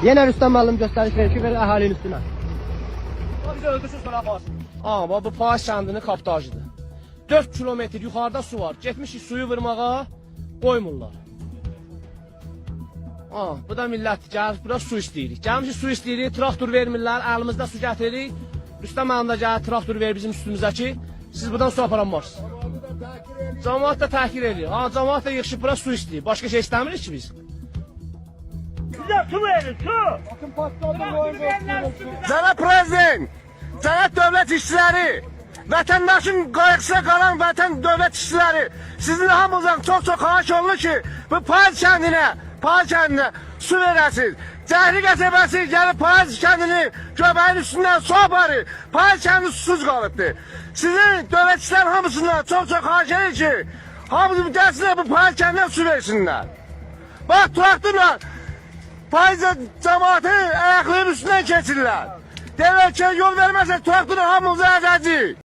Yine Rüstem Müəllim göstəriş verir ki, verir əhalinin üstünə. Bizi öldürsün sonra pas. Amma bu Payız kəndinin kaptajıdır. 4 kilometr yuxarıda su var. Getmişik suyu vurmağa, qoymurlar. Bu da millət gəlir, bura su istəyirik. Gəlmişik su istəyirik, traktor vermirlər, əlimizdə su gətiririk. Rüstəm müəllim də gəlir, traktor verir bizim üstümüzə ki, siz buradan su aparanmarsınız. Cəmaət də təhqir edir. Cəmaət də yığışıb bura su istəyir. Başqa şey istəmirik ki biz. Size su verin, su. Cənab Prezident, cənab dövlət işçiləri, vətəndaşın qayğısına qalan vətən dövlət işçiləri, sizin hamınızdan çox xahiş olunur ki, bu Payız kəndinə su verəsiniz. Cəhri qəsəbəsi gəlib Payız kəndini göbəyin üstündən su aparır. Payız kəndi susuz qalıbdır. Sizin dövlət işçilərin hamısından çox xahiş edir ki, hamısı gəlsinlər bu Payız kəndinə su versinlər. Bax, traktorla Payız cəmaatı ayaqlarının üstündən keçirlər. Deyirlər ki, yol verməsə traktorla hamımızı əzəcək.